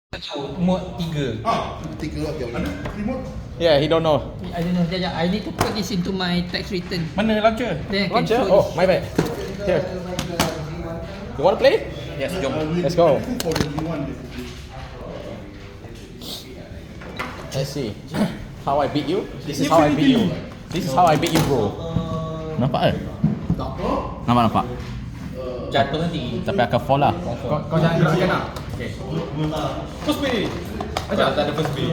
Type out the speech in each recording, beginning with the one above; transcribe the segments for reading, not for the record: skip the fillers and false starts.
Mode 3. Tiga lah yang mana? Remote? Yeah, he don't know. I don't know. Jap, I need to put this into my tax return. Mana launcher? Then I can Launcher? show Oh, this. my bad. Here. You want to play? Yes, jom. Let's go. For the new one, basically. Let's see. How I beat you? This is how I beat you. This is how I beat you, bro. Nampak ke? Nampak. Jatuh nanti. Tapi akan fall lah. Kau jangan gerakkan lah. Okay. First play. Ajar. Tak ada first play.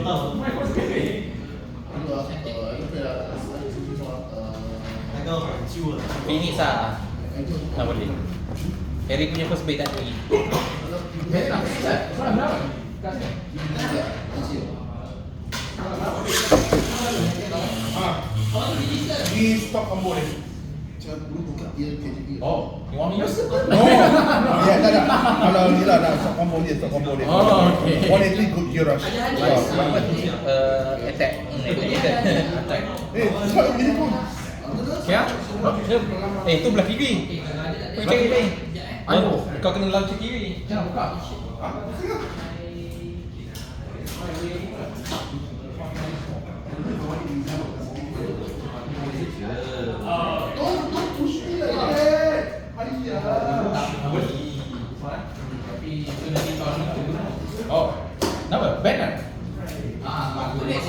Finish lah. Tak boleh. Harry punya first play tadi. Ni stop combo ni. Macam dulu buka dia KJP. Oh, you want me use? Ya, tak. Kalau ni lah dah stop combo dia, stop combo dia. Oh, okay. 180 good gear rush. Attack. Attack. Sebab ini pun. Ya? Itu belah kiri. Kau cari ni. Kau kena launcher kiri. Jangan buka. Don't push me like that. Ayah. Oh, kenapa? Bad kan? Open it.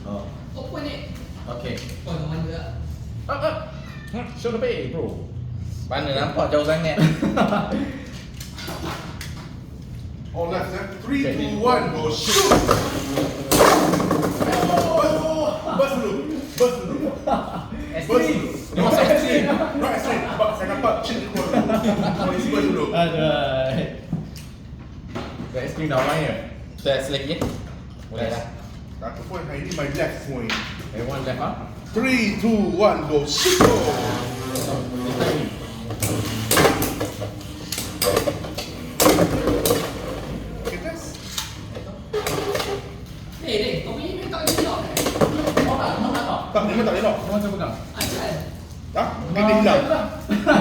Oh, Open it. okay. Oh, no wonder. Show the pay, bro. Mana nampak jauh sangat? All left, 3, 2, 1, go shoot. Bus dulu. Bus dulu. Dia masuk S3. Right straight. Sebab saya nampak chip dia keluar dulu. Polisi bus dulu. Aduh. Dah screen dah main ya? Dah lagi. Boleh lah. Aku point hari ni my left point. Everyone left ah? 3, 2, 1, go shoot. Okay, test. Kau punya email tak ada lock. Tak, memang tak elok. Kau macam pegang. Asal. Tak? Mungkin dia hilang.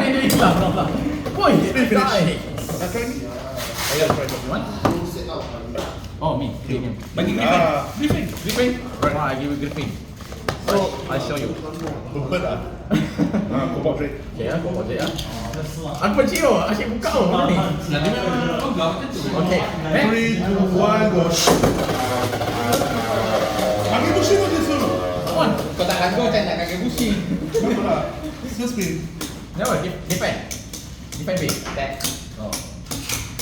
Ini hilang nampak. Boy, Spin finish. die. Nak try ni? Ayo, try this one. Oh, me. Griffin. Bagi Griffin. Griffin. Right. I give you Griffin. So, I show you. Berbet lah. Kau bawa trade. Okay, kau buat je ya. Aku pencium, asyik buka oh. Nanti memang program macam tu. Okay. 3, 2, 1, go shoot. Angin pusing aja suruh. Come on. Kau tak lagu macam nak kaki pusing. Kenapa lah? Still spin. Kenapa? Defend. Defend big. Attack. Oh.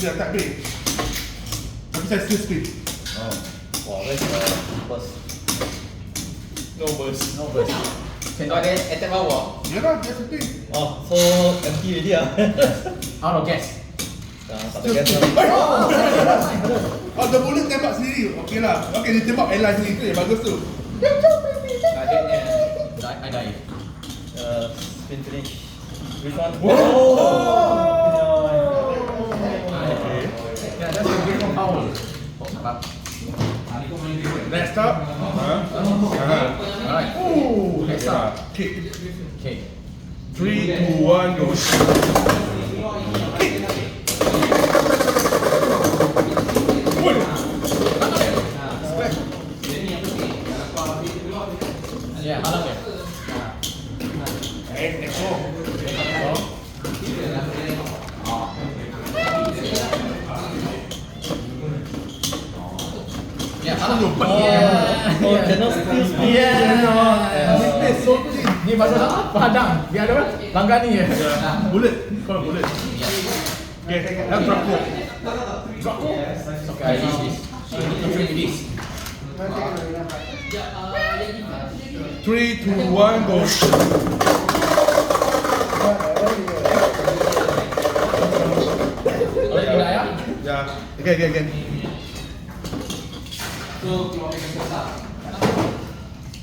Dia tak break. Tapi saya still spin. Oh. Wah, burst. No burst. No burst. Kau ada attack bawah. Ya lah, dia spin. Oh, so empty already lah. Out of gas. Tak Still ada spin. gas. Oh, dia boleh tembak sendiri. Okey lah. Okey, dia tembak airline sendiri. Itu yang bagus tu. Targetnya. I die. Spin finish. Refund. Yeah, that's a game of power. Next up. Alright. Oh, Next up. kick. Okay. 3, 2, 1, go shoot. Yeah, halang dia. Next go. Yeah, halang tu. Oh, channel still spin. Ni pasal padang. Biar ada apa? Langgani je. Bullet. Call bullet. Okay, now drop go. Drop go. Okay, I use this. You drink this. 3, 2, 1, go shoot. Boleh tidak ya? Yeah. Again.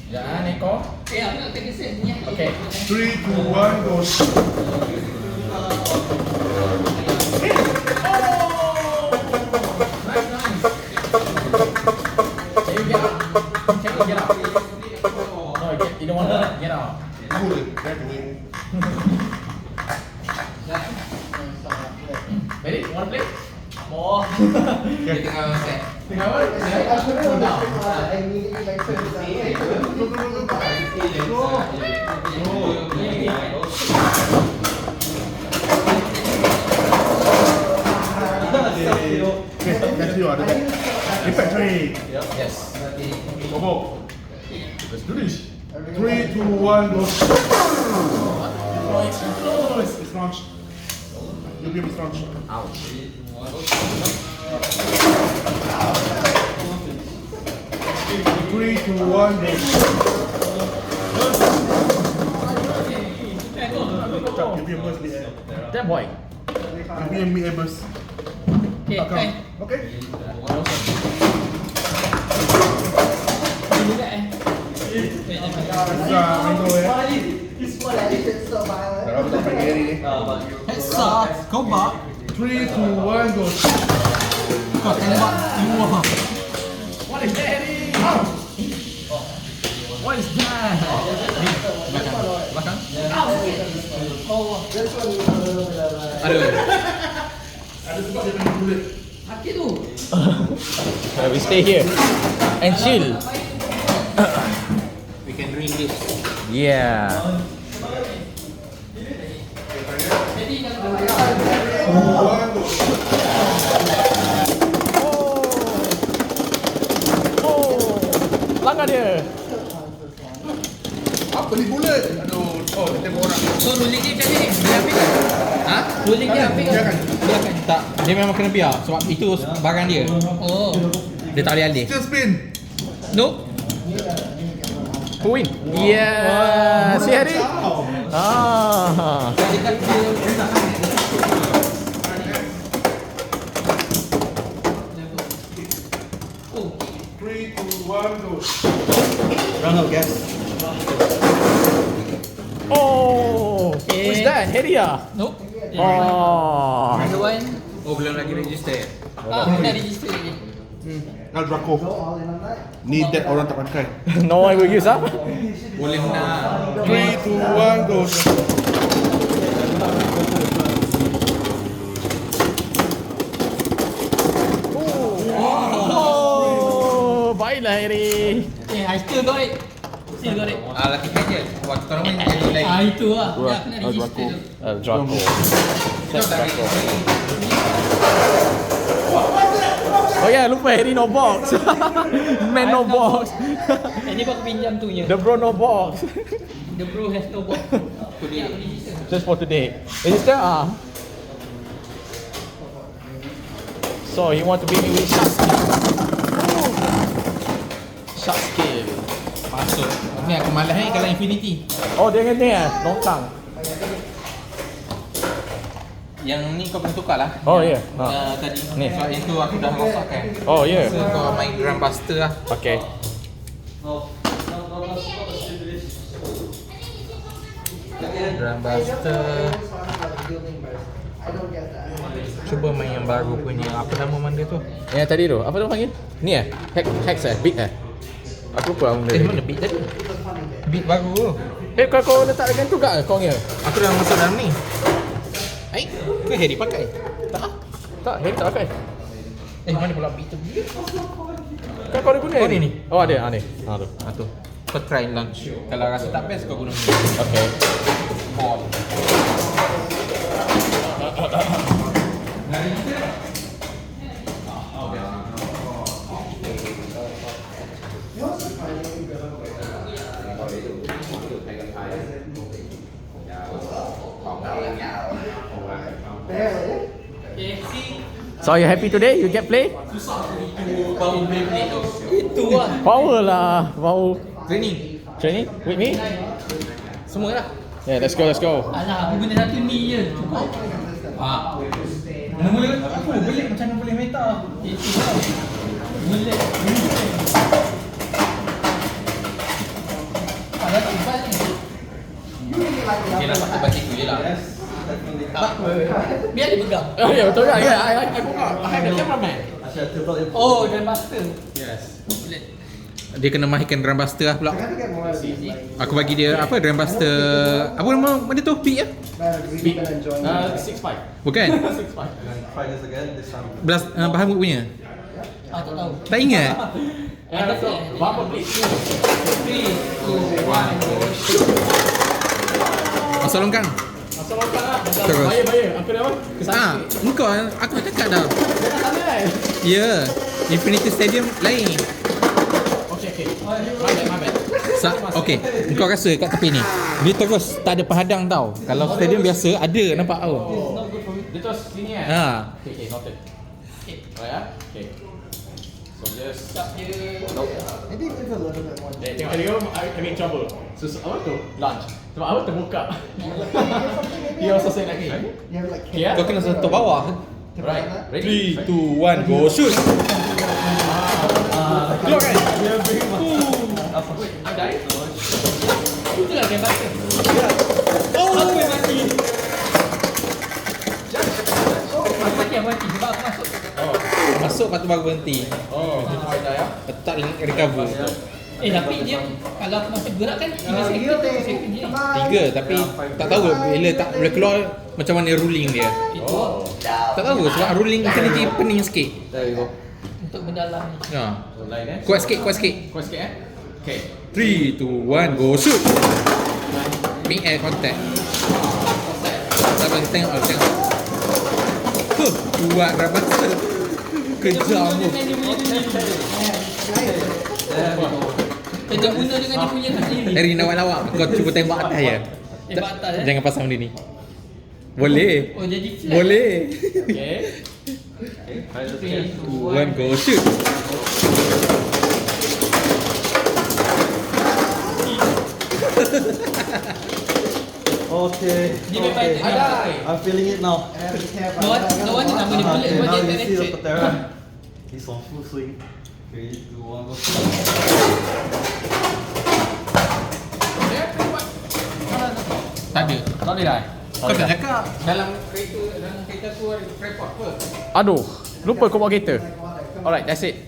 Jangan Eko. Okay, aku nak take a set ni. Okay. 3, 2, 1, go shoot. Can you get out? Can you get out? No, you don't want to get out. Bullet. That's the way. Ready? You want to play? Oh. Dia tengah That's you ada back. Impact trade. Yes. Bobo. Let's do this. 3, 2, 1, go. It's launched. You give it launch. Ouch. 3, 2, 1, go. Give me a burst the air. That boy. Give me a burst. Okay, okay. Okay. Ini dah Mango ya. Kalau kita pergi hari ni. Headshot. Kau bak. 3, 2, 1, go. Kau tembak luar. What is that? What is that? Belakang. Ada sebab dia kena bullet. Sakit tu. We stay here and chill. We can drink this. Yeah. Jadi jangan 2, 1, go. Oh, langgar dia. Apa ni bullet? Aduh, oh dia tembak orang. So rolling dia macam ni. Dia ambil. Ha? Rolling dia ambil. Biarkan. Biarkan. Tak, dia memang kena biar sebab itu barang dia. Oh. Dia tak boleh alih. Still spin. Nope. Who win? Yeah. Si Hari. Ah. Dekat dia. Oh. 3, 2, 1, go. Oh. Okay. Who's that? Hari ah. Nope. Oh. Another one. Oh, belum lagi register. Dah register lagi. Al Draco. Ni that orang tak pakai. No one will use ah. Boleh nak. 3, 2, 1, go. Oh. Baiklah Hari. Okay, I still got it. Still got it. Laki je. Waktu korang main jadi lain. Itu lah. Dah kena register tu. Draco. Kau tak Draco. Oh yeah, lupa Harry no box. Man no box. Ini baru pinjam tu je. The bro no box. The bro has no box. Just for today. Is there So he want to beat me with shot skill. Shot skill. Masuk. Ni aku malas ni kalau Infinity. Oh dia ni longkang. Yang ni kau kena tukar lah. Oh ya. Tadi. Ni. Sebab itu aku dah rosakkan. Oh ya. So kau main Grandbuster lah. Okay. Grandbuster. Cuba main yang baru punya. Apa nama benda tu? Yang tadi tu, apa tu panggil? Ni Hex Beat Aku lupa benda Eh, ni. mana beat tadi? Beat baru tu. Kau letak dekat tu kat kau punya? Aku dah masuk dalam ni. Ke Harry pakai? Tak, Harry tak pakai. Mana pula beat tu? Kau ada guna Oh, ni. Oh ada, ni. Tu. Tu. Kau try launch. Kalau rasa tak best kau guna ni. Okay. Ball. So are you happy today? You get play? Bau Beyblade tu. Itu lah. Power lah. Wow. Training. Training with me? Semua lah. Yeah, let's go. Alah, aku guna satu ni je. Cukup. Mana boleh apa? Boleh macam mana boleh meta? Itu lah. Boleh. Ada tempat ni. Dia nak pakai bagi tu je lah. Biar dia pegang. Oh yeah, betul kan? Yeah, I forgot. I have the cameraman. Oh, dan master. Yes. Dia kena mahirkan Grandbuster lah pula. Aku bagi dia apa Grandbuster. Apa nama benda tu? Beat ya? Beat. 6.5. Bukan? 6.5. Belas bahan wood punya. Ah, tak tahu. Tak ingat? Berapa blitz ni? 3, 2, 1, go. Masuk longkang. Masuk longkang lah. Terus. Bayar. Apa dia apa? Ah, engkau aku cakap dah. Jangan sana kan? Ya, Infinity Stadium lain. Okay. My bad. Okay, engkau rasa kat tepi ni. Dia terus tak ada penghadang tau. Kalau stadium biasa ada nampak tau. Dia terus sini kan? Ha. Okay, noted. Alright ah. Okay. So just tengok dia having trouble. So apa tu? Lunch. Sebab apa terbuka? Dia also say lagi. Okay ah. Kau kena sentuh bawah. Right. Ready? 3, 2, 1, go shoot. Keluar kan? Wait, I died? Itulah game button. Oh, Aku yang mati. Aku mati sebab aku masuk. masuk lepas tu baru berhenti. Oh, I die ah. Tak recover. Tapi dia kalau aku masuk gerak kan 3 second je. 3 tapi tak tahu bila tak boleh keluar macam mana ruling dia. Itu Tak tahu sebab ruling kena jadi pening sikit. untuk mendalam ni. Ha. So line eh. Kuat sikit. Kuat sikit eh. Okay. 3, 2, 1, go shoot. Make eye contact. Sabar tengok. Kuat rapat. Kejam tu. Kita guna dengan dia punya tu sendiri. Dari lawak-lawak kau cuba tembak atas je. Tembak atas, eh? Jangan pasang dia ni. Boleh. Oh jadi flat. Boleh. Okay. 3, 2, 1, go shoot. Okay. Dia memang Okay. Ada. I'm feeling it now. No one nama dia pelik sebab Now dia you tak see the electric. Patera. He's on full swing. 3, 2, 1, go. Tak ada. Tak boleh dah. Kau tak cakap dalam kereta aku ada report apa? Aduh, lupa kau bawa kereta. Alright, that's it.